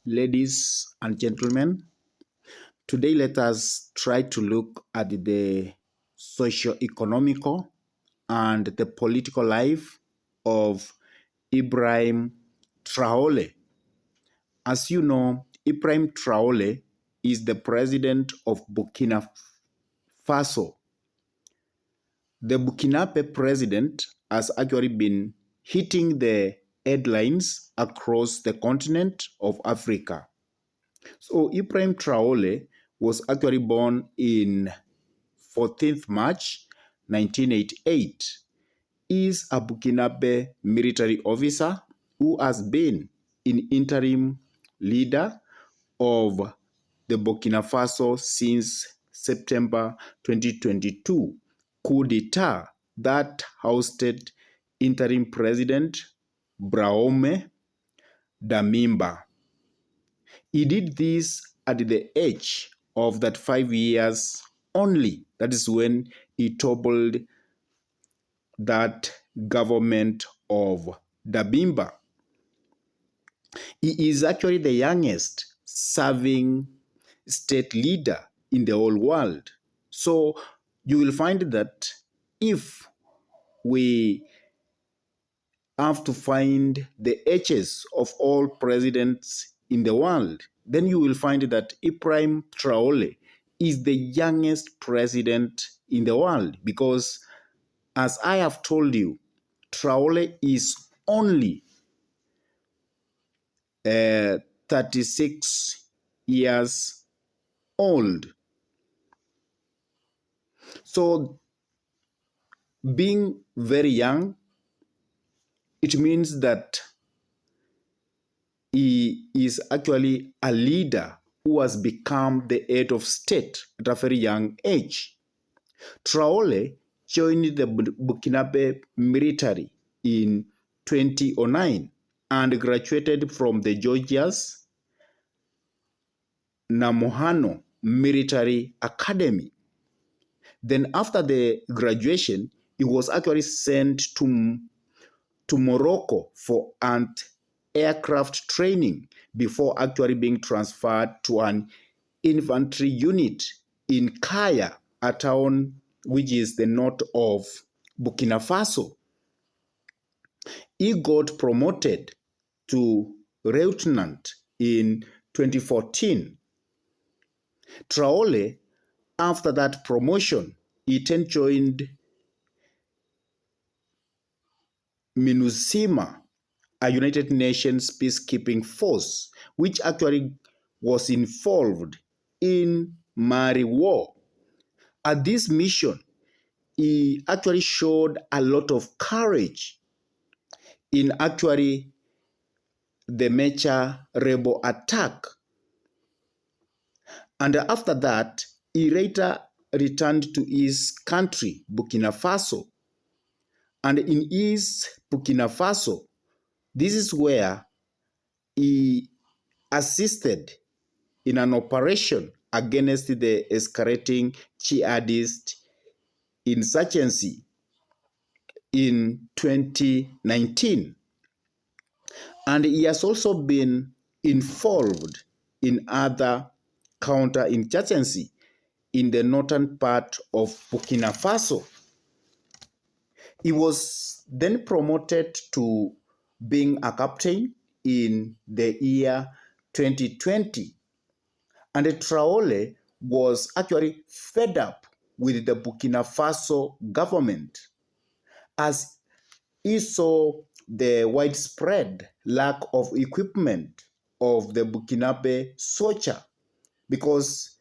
Ladies and gentlemen, today let us try to look at the socio-economical and the political life of Ibrahim Traore. As you know, Ibrahim Traore is the president of Burkina Faso. The Burkinabe president has actually been hitting the headlines across the continent of Africa. So Ibrahim Traore was actually born in 14th March 1988. He is a Burkinabe military officer who has been an interim leader of the Burkina Faso since September 2022 coup d'etat that ousted interim president Brahome Damimba. He did this at the age of that 5 years only. That is when he toppled that government of Dabimba. He is actually the youngest serving state leader in the whole world. So you will find that if we have to find the ages of all presidents in the world, then you will find that Ibrahim Traore is the youngest president in the world because, as I have told you, Traore is only 36 years old. So being very young, it means that he is actually a leader who has become the head of state at a very young age. Traore joined the Burkinabe military in 2009 and graduated from the Georgia's Namohano Military Academy. Then after the graduation, he was actually sent to Morocco for aircraft training before actually being transferred to an infantry unit in Kaya, a town which is the north of Burkina Faso. He got promoted to lieutenant in 2014. Traore, after that promotion, he then joined MINUSIMA, a United Nations peacekeeping force, which actually was involved in Mali war. At this mission, he actually showed a lot of courage in actually the Mecha rebel attack. And after that, he later returned to his country, Burkina Faso. And in his Burkina Faso, this is where he assisted in an operation against the escalating jihadist insurgency in 2019. And he has also been involved in other counterinsurgency in the northern part of Burkina Faso. He was then promoted to being a captain in the year 2020. And Traore was actually fed up with the Burkina Faso government as he saw the widespread lack of equipment of the Burkinabe soldier. Because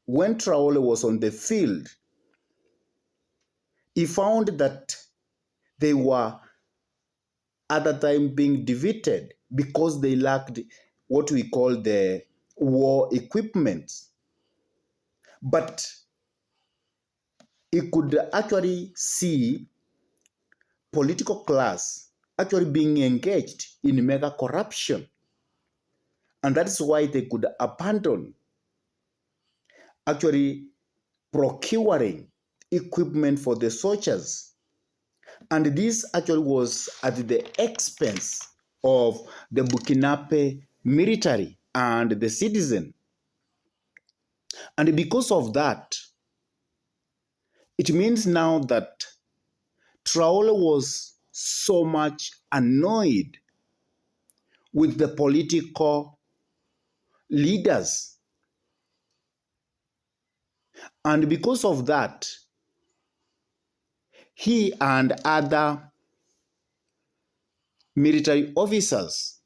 when Traore was on the field, he found that they were at the time being defeated because they lacked what we call the war equipment. But he could actually see political class actually being engaged in mega corruption. And that's why they could abandon actually procuring equipment for the soldiers. And this actually was at the expense of the Burkinabe military and the citizen. And because of that, it means now that Traore was so much annoyed with the political leaders. And because of that, he and other military officers,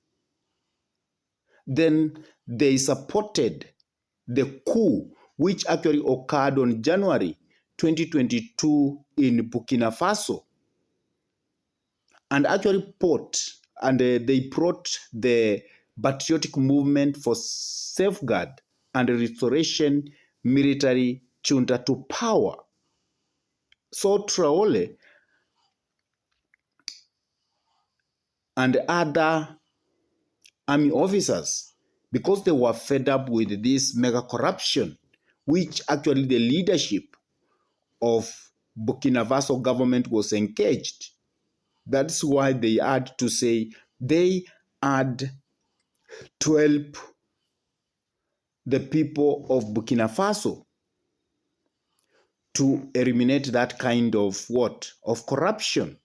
then they supported the coup which actually occurred on January 2022 in Burkina Faso, and actually they brought the patriotic movement for safeguard and restoration military junta to power. So Traore and other army officers, because they were fed up with this mega corruption, which actually the leadership of Burkina Faso government was engaged. That's why they had to say they had to help the people of Burkina Faso to eliminate that kind of what? Of corruption.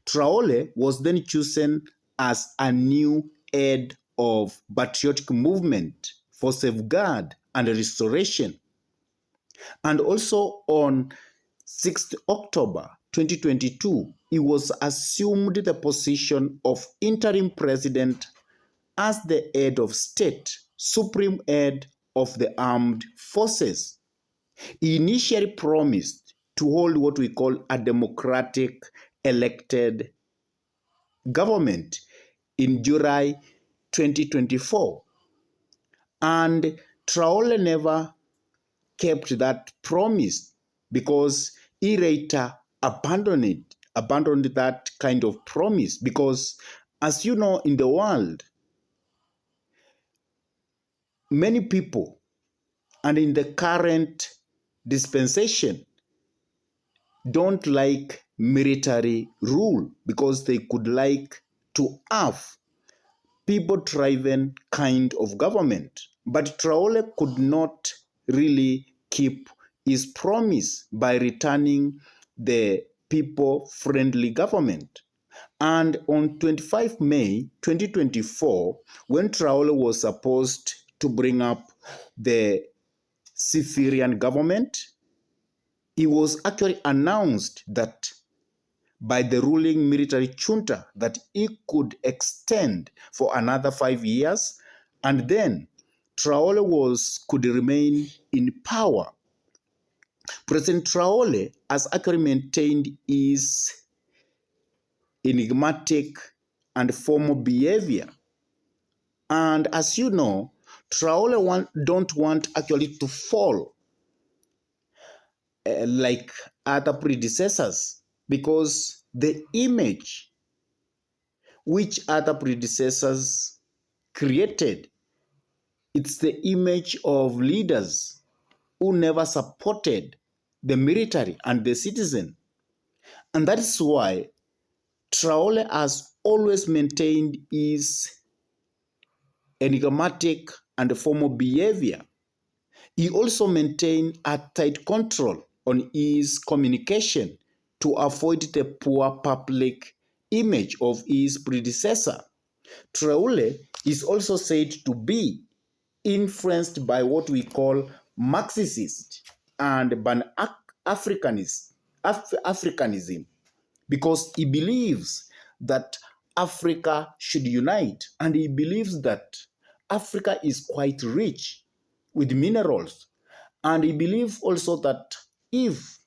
Traore was then chosen as a new head of patriotic movement for safeguard and restoration. And also on 6th October 2022, he was assumed the position of interim president as the head of state, supreme head of the armed forces. He initially promised to hold what we call a democratic elected government in July 2024. And Traore never kept that promise because he later abandoned that kind of promise, because as you know, in the world, many people, and in the current dispensation, don't like military rule because they could like to have people-driven kind of government. But Traore could not really keep his promise by returning the people-friendly government. And on 25 May 2024, when Traore was supposed to bring up the civilian government, it was actually announced that by the ruling military junta that it could extend for another 5 years, and then Traore could remain in power. President Traore has actually maintained his enigmatic and formal behavior. And as you know, Traore don't want actually to fall like other predecessors, because the image which other predecessors created, it's the image of leaders who never supported the military and the citizen. And that is why Traore has always maintained his enigmatic and formal behavior. He also maintained a tight control on his communication to avoid the poor public image of his predecessor. Traore is also said to be influenced by what we call Marxist and Africanism, because he believes that Africa should unite, and he believes that Africa is quite rich with minerals, and he believes also that if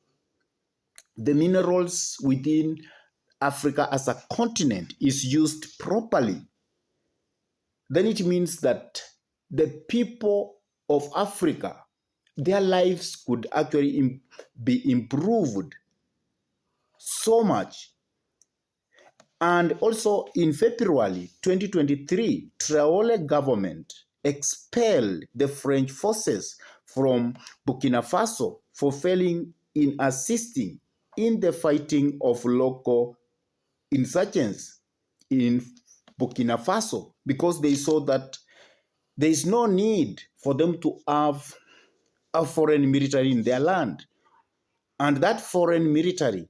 the minerals within Africa as a continent is used properly, then it means that the people of Africa, their lives could actually be improved so much. And also in February 2023, Traore government expelled the French forces from Burkina Faso for failing in assisting in the fighting of local insurgents in Burkina Faso, because they saw that there is no need for them to have a foreign military in their land. And that foreign military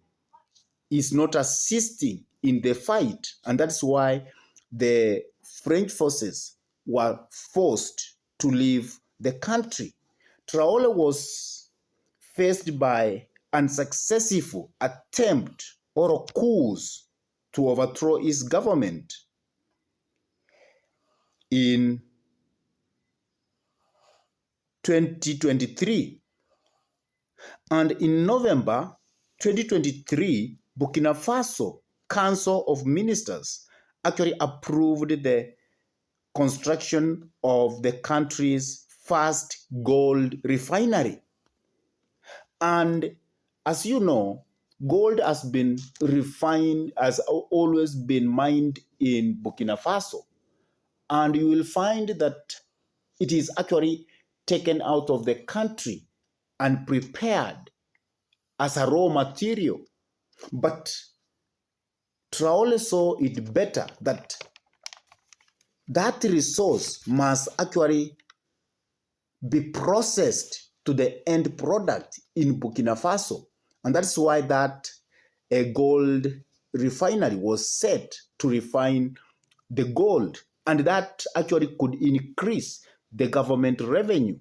is not assisting in the fight. And that's why the French forces were forced to leave the country. Traore was faced by unsuccessful attempt or coups to overthrow his government in 2023. And in November 2023, Burkina Faso Council of Ministers actually approved the construction of the country's first gold refinery. And as you know, gold has been refined, has always been mined in Burkina Faso. And you will find that it is actually taken out of the country and prepared as a raw material. But Traore saw it better that that resource must actually be processed to the end product in Burkina Faso. And that's why that a gold refinery was set to refine the gold. And that actually could increase the government revenue.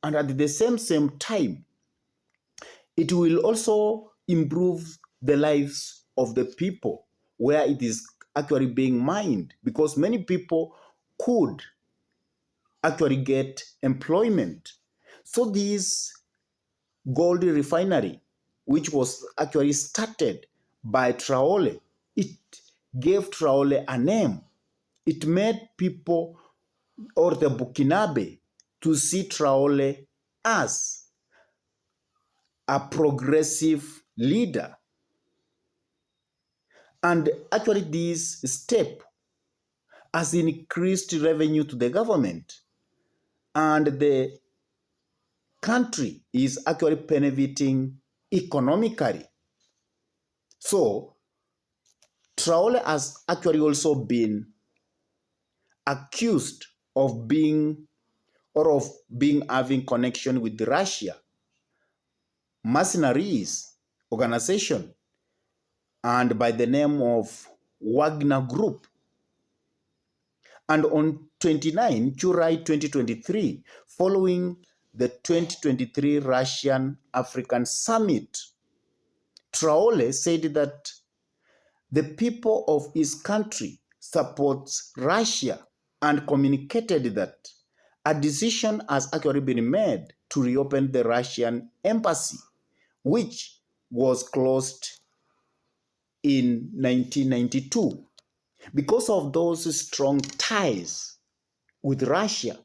And at the same time, it will also improve the lives of the people where it is actually being mined, because many people could actually get employment. So this gold refinery, which was actually started by Traore, it gave Traore a name. It made people or the Burkinabe to see Traore as a progressive leader. And actually this step has increased revenue to the government, and the country is actually benefiting economically. So Traore has actually also been accused of having connection with the Russia mercenaries organization and by the name of Wagner Group. And on 29 July 2023, following the 2023 Russian African Summit, Traore said that the people of his country supports Russia and communicated that a decision has actually been made to reopen the Russian embassy, which was closed in 1992. Because of those strong ties with Russia,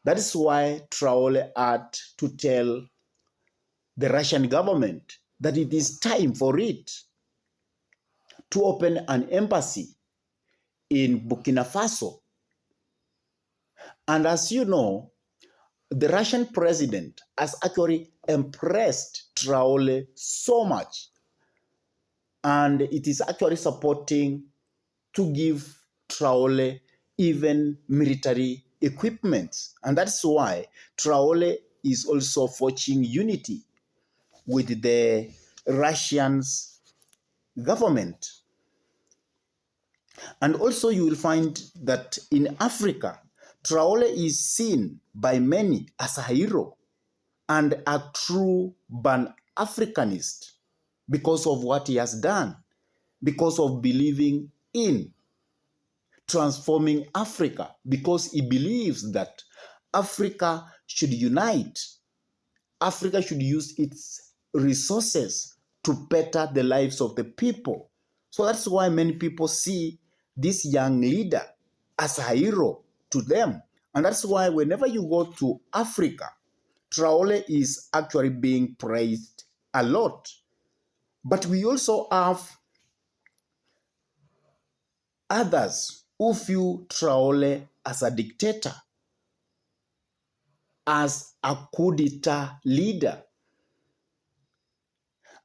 that is why Traore had to tell the Russian government that it is time for it to open an embassy in Burkina Faso. And as you know, the Russian president has actually impressed Traore so much, and it is actually supporting to give Traore even military equipment. And that's why Traore is also forging unity with the Russian government. And also you will find that in Africa, Traore is seen by many as a hero and a true Pan-Africanist because of what he has done, because of believing in transforming Africa, because he believes that Africa should unite. Africa should use its resources to better the lives of the people. So that's why many people see this young leader as a hero to them. And that's why whenever you go to Africa, Traore is actually being praised a lot. But we also have others who view Traore as a dictator, as a coup d'etat leader.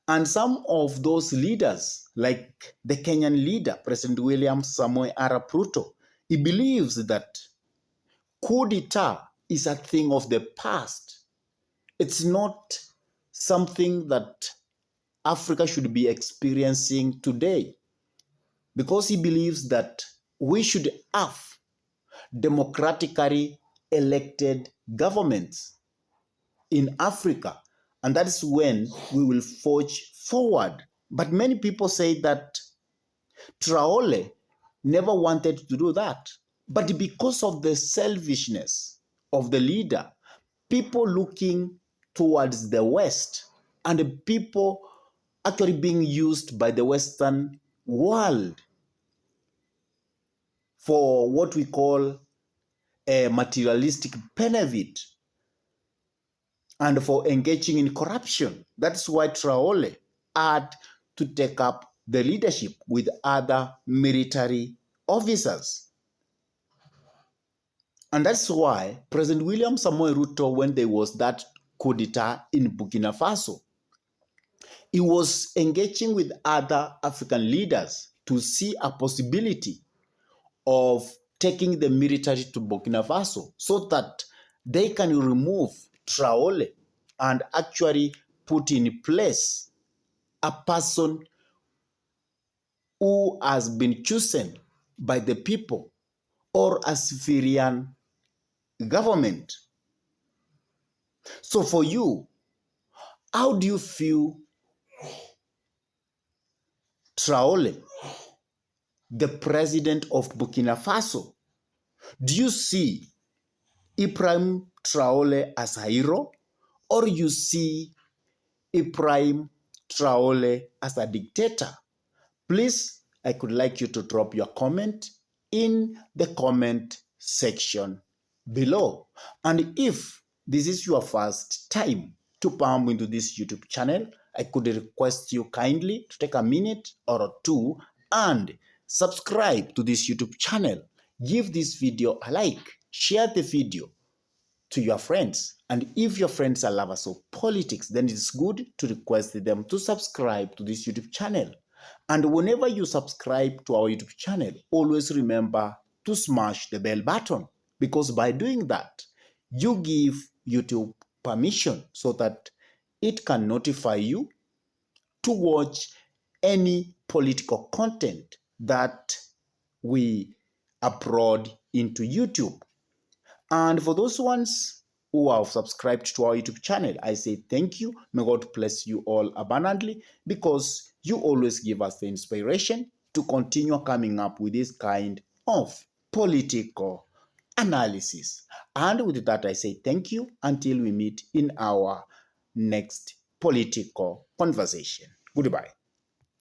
And some of those leaders, like the Kenyan leader, President William Samoei Arap Ruto, he believes that coup d'etat is a thing of the past. It's not something that Africa should be experiencing today, because he believes that we should have democratically elected governments in Africa, and that is when we will forge forward. But many people say that Traore never wanted to do that. But because of the selfishness of the leader, people looking towards the West, and the people actually being used by the Western world for what we call a materialistic benefit and for engaging in corruption. That's why Traore had to take up the leadership with other military officers. And that's why President William Samoei Ruto, when there was that coup d'etat in Burkina Faso, he was engaging with other African leaders to see a possibility of taking the military to Burkina Faso so that they can remove Traore and actually put in place a person who has been chosen by the people, or a civilian government. So for you, how do you feel Traore, the president of Burkina Faso? Do you see Ibrahim Traore as a hero, or you see Ibrahim Traore as a dictator? Please, I could like you to drop your comment in the comment section below. And if this is your first time to come into this YouTube channel, I could request you kindly to take a minute or two and subscribe to this YouTube channel. Give this video a like, share the video to your friends. And if your friends are lovers of politics, then it's good to request them to subscribe to this YouTube channel. And whenever you subscribe to our YouTube channel, always remember to smash the bell button, because by doing that, you give YouTube permission so that it can notify you to watch any political content that we upload into YouTube. And for those ones who have subscribed to our YouTube channel, I say thank you. May God bless you all abundantly, because you always give us the inspiration to continue coming up with this kind of political analysis. And with that, I say thank you until we meet in our next political conversation. Goodbye.